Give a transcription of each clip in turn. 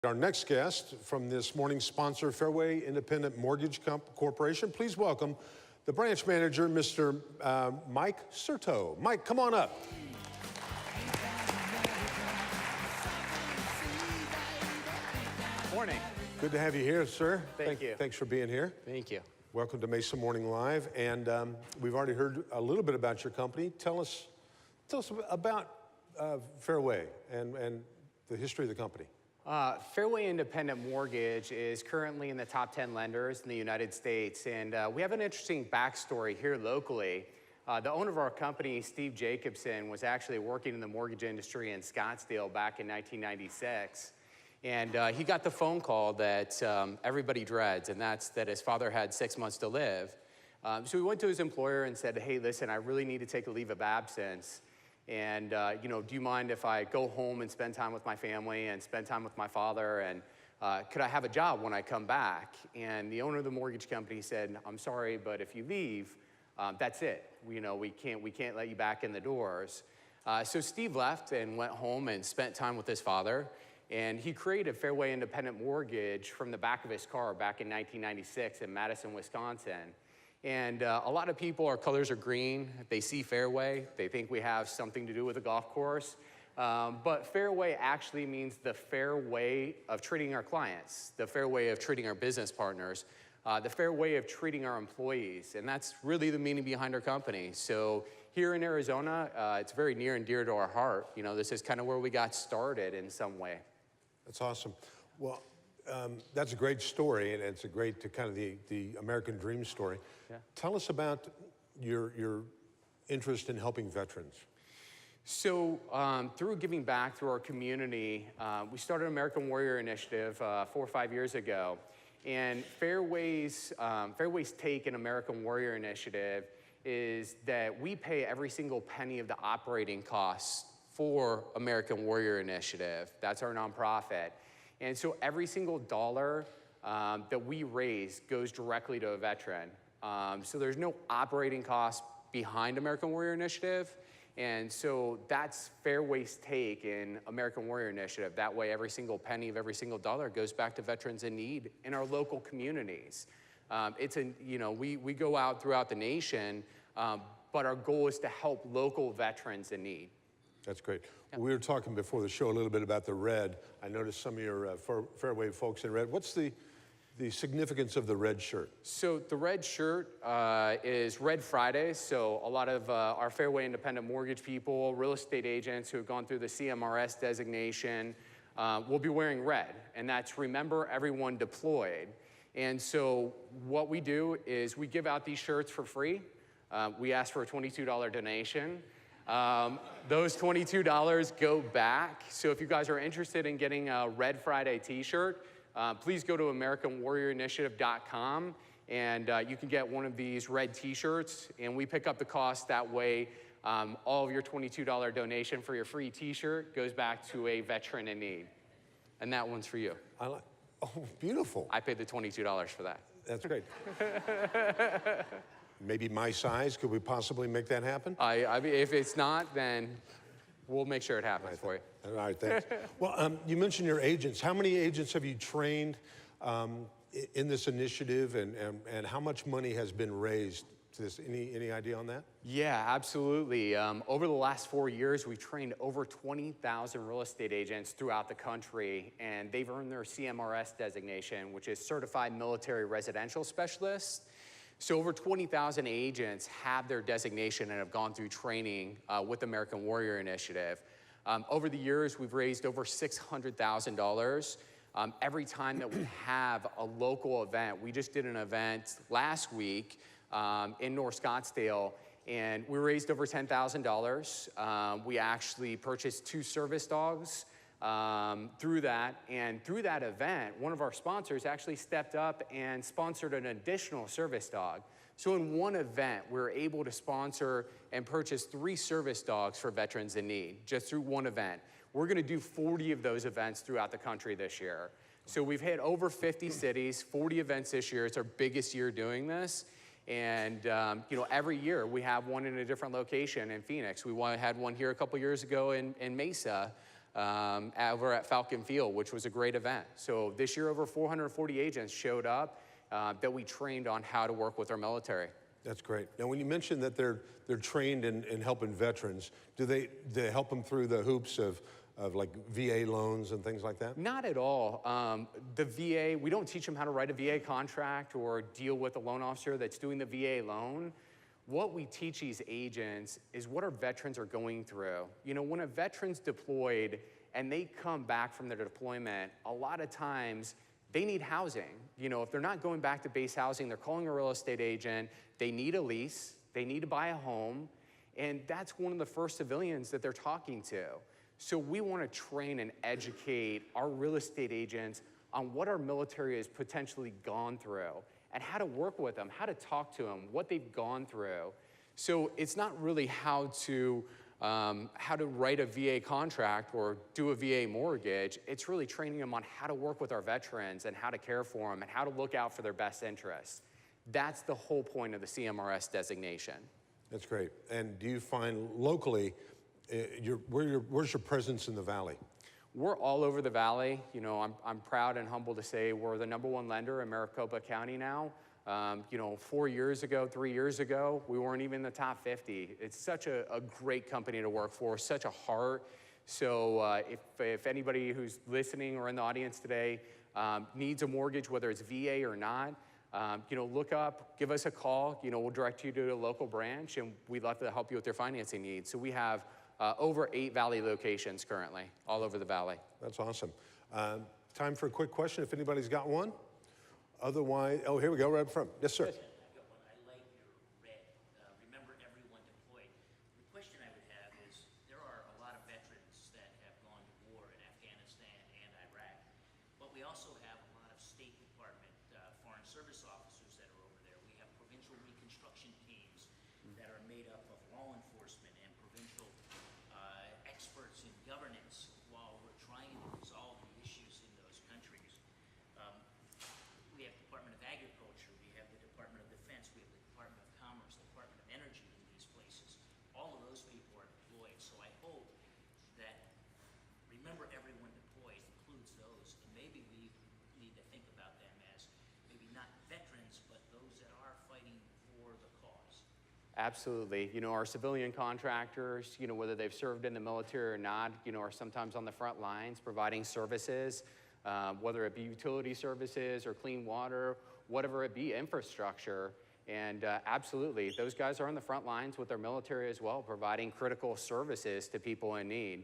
Our next guest from this morning's sponsor, Fairway Independent Mortgage Corporation. Please welcome the branch manager, Mr. Mike Certo. Mike, come on up. Morning. Good to have you here, sir. Thank you. Thanks for being here. Thank you. Welcome to Mesa Morning Live. And we've already heard a little bit about your company. Tell us about Fairway and the history of the company. Fairway Independent Mortgage is currently in the top 10 lenders in the United States, and we have an interesting backstory here locally. The owner of our company, Steve Jacobson, was actually working in the mortgage industry in Scottsdale back in 1996, and he got the phone call that everybody dreads, and that's that his father had 6 months to live. So he went to his employer and said, "Hey, listen, I really need to take a leave of absence. And, do you mind if I go home and spend time with my family and spend time with my father? And could I have a job when I come back?" And the owner of the mortgage company said, "I'm sorry, but if you leave, that's it. We can't let you back in the doors." So Steve left and went home and spent time with his father. And he created Fairway Independent Mortgage from the back of his car back in 1996 in Madison, Wisconsin. And a lot of people, our colors are green. They see Fairway, they think we have something to do with a golf course. But Fairway actually means the fair way of treating our clients, the fair way of treating our business partners, the fair way of treating our employees. And that's really the meaning behind our company. So here in Arizona, it's very near and dear to our heart. This is kind of where we got started in some way. That's awesome. Well, that's a great story, and it's a great kind of the American dream story. Yeah. Tell us about your interest in helping veterans. So through giving back through our community, we started an American Warrior Initiative 4 or 5 years ago. And Fairway's take in American Warrior Initiative is that we pay every single penny of the operating costs for American Warrior Initiative. That's our nonprofit. And so every single dollar that we raise goes directly to a veteran. So there's no operating cost behind American Warrior Initiative. And so that's Fairway's take in American Warrior Initiative. That way, every single penny of every single dollar goes back to veterans in need in our local communities. We go out throughout the nation, but our goal is to help local veterans in need. That's great. We were talking before the show a little bit about the red. I noticed some of your Fairway folks in red. What's the significance of the red shirt? So the red shirt is Red Friday. So a lot of our Fairway Independent Mortgage people, real estate agents who have gone through the CMRS designation will be wearing red. And that's Remember Everyone Deployed. And so what we do is we give out these shirts for free. We ask for a $22 donation. Those $22 go back. So if you guys are interested in getting a Red Friday t-shirt, please go to AmericanWarriorInitiative.com and you can get one of these red t-shirts, and we pick up the cost. That way, all of your $22 donation for your free t-shirt goes back to a veteran in need. And that one's for you. Oh, beautiful. I paid the $22 for that. That's great. Maybe my size, could we possibly make that happen? I mean, if it's not, then we'll make sure it happens for you. All right, thanks. Well, you mentioned your agents. How many agents have you trained in this initiative, and how much money has been raised to this? Any idea on that? Yeah, absolutely. Over the last 4 years, we've trained over 20,000 real estate agents throughout the country, and they've earned their CMRS designation, which is Certified Military Residential Specialist. So over 20,000 agents have their designation and have gone through training with American Warrior Initiative. Over the years, we've raised over $600,000. Every time that we have a local event, we just did an event last week in North Scottsdale, and we raised over $10,000. We actually purchased 2 service dogs through that. And through that event, one of our sponsors actually stepped up and sponsored an additional service dog. So in one event, we were able to sponsor and purchase 3 service dogs for veterans in need, just through one event. We're gonna do 40 of those events throughout the country this year. So we've hit over 50 cities, 40 events this year. It's our biggest year doing this. And every year we have one in a different location in Phoenix. We had one here a couple years ago in Mesa. over at Falcon Field, which was a great event. So this year, over 440 agents showed up that we trained on how to work with our military. That's great. Now, when you mentioned that they're trained in helping veterans, do they help them through the hoops of like VA loans and things like that? Not at all. The VA, we don't teach them how to write a VA contract or deal with a loan officer that's doing the VA loan. What we teach these agents is what our veterans are going through. You know, when a veteran's deployed and they come back from their deployment, a lot of times they need housing. You know, if they're not going back to base housing, they're calling a real estate agent, they need a lease, they need to buy a home, and that's one of the first civilians that they're talking to. So we want to train and educate our real estate agents on what our military has potentially gone through and how to work with them, how to talk to them, what they've gone through. So it's not really how to write a VA contract or do a VA mortgage. It's really training them on how to work with our veterans and how to care for them and how to look out for their best interests. That's the whole point of the CMRS designation. That's great. And do you find locally, where's your presence in the Valley? We're all over the Valley. You know, I'm proud and humble to say we're the #1 lender in Maricopa County now. You know, 4 years ago, 3 years ago, we weren't even in the top 50. It's such a great company to work for, such a heart. So if anybody who's listening or in the audience today needs a mortgage, whether it's VA or not, you know, look up, give us a call. You know, we'll direct you to a local branch, and we'd love to help you with your financing needs. So we have over 8 Valley locations currently, all over the Valley. That's awesome. Time for a quick question, if anybody's got one. Otherwise, oh, here we go, right up front. Yes, sir. I got one. I like your red. Remember everyone deployed. The question I would have is, there are a lot of veterans that have gone to war in Afghanistan and Iraq, but we also have a lot of State Department Foreign Service officers that are over there. We have provincial reconstruction teams that are made up of law enforcement and provincial experts in governance while we're trying to resolve the issues in those countries. We have Department of Agriculture, we have the Department of Defense, we have the Department of Commerce, the Department of Energy in these places. All of those people are deployed, so I hope that remember everyone deployed includes those, and maybe we need to think about them as maybe not veterans, but those that are fighting for the cause. Absolutely. You know, our civilian contractors, you know, whether they've served in the military or not, you know, are sometimes on the front lines providing services. Whether it be utility services or clean water, whatever it be, infrastructure. And absolutely, those guys are on the front lines with their military as well, providing critical services to people in need.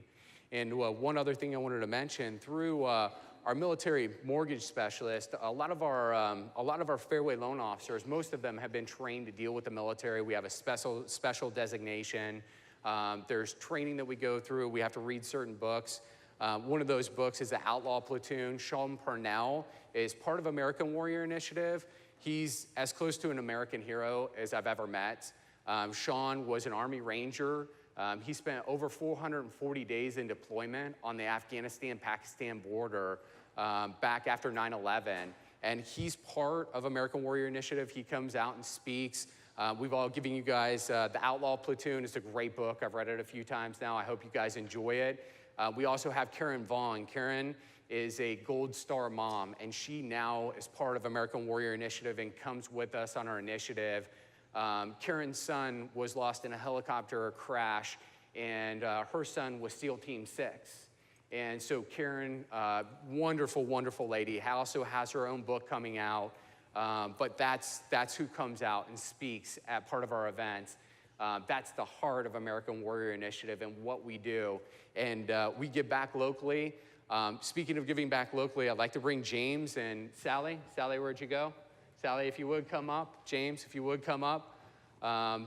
And one other thing I wanted to mention, through our military mortgage specialist, a lot of our fairway loan officers, most of them have been trained to deal with the military. We have a special designation. There's training that we go through. We have to read certain books. One of those books is The Outlaw Platoon. Sean Parnell is part of American Warrior Initiative. He's as close to an American hero as I've ever met. Sean was an Army Ranger. He spent over 440 days in deployment on the Afghanistan-Pakistan border back after 9/11. And he's part of American Warrior Initiative. He comes out and speaks. We've all given you guys The Outlaw Platoon. It's a great book. I've read it a few times now. I hope you guys enjoy it. We also have Karen Vaughn. Karen is a Gold Star mom, and she now is part of American Warrior Initiative and comes with us on our initiative. Karen's son was lost in a helicopter crash, and her son was SEAL Team 6. And so Karen, wonderful, wonderful lady, also has her own book coming out, but that's who comes out and speaks at part of our events. That's the heart of American Warrior Initiative and what we do. And we give back locally. Speaking of giving back locally, I'd like to bring James and Sally. Sally, where'd you go? Sally, if you would come up. James, if you would come up.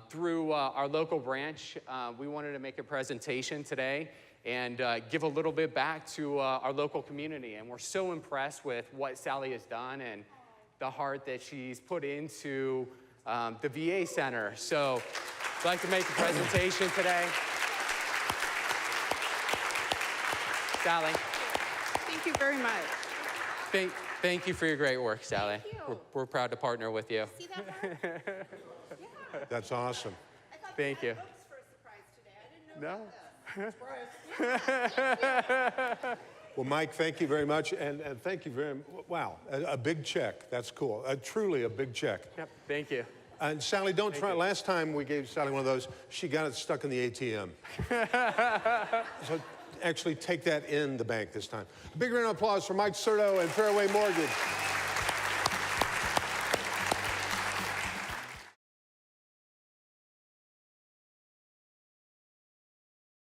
Through our local branch, we wanted to make a presentation today and give a little bit back to our local community. And we're so impressed with what Sally has done and the heart that she's put into the VA Center. So I'd like to make a presentation today. Sally. Thank you very much. Thank you for your great work, Sally. Thank you. We're proud to partner with you. See that part? Yeah. That's awesome. I thought Thank you. Books for a surprise today. I didn't know No. about Well, Mike, thank you very much, and thank you very much. Wow, a big check. That's cool. Truly a big check. Yep, thank you. And Sally, don't try. Last time we gave Sally one of those, she got it stuck in the ATM. So actually take that in the bank this time. A big round of applause for Mike Certo and Fairway Mortgage.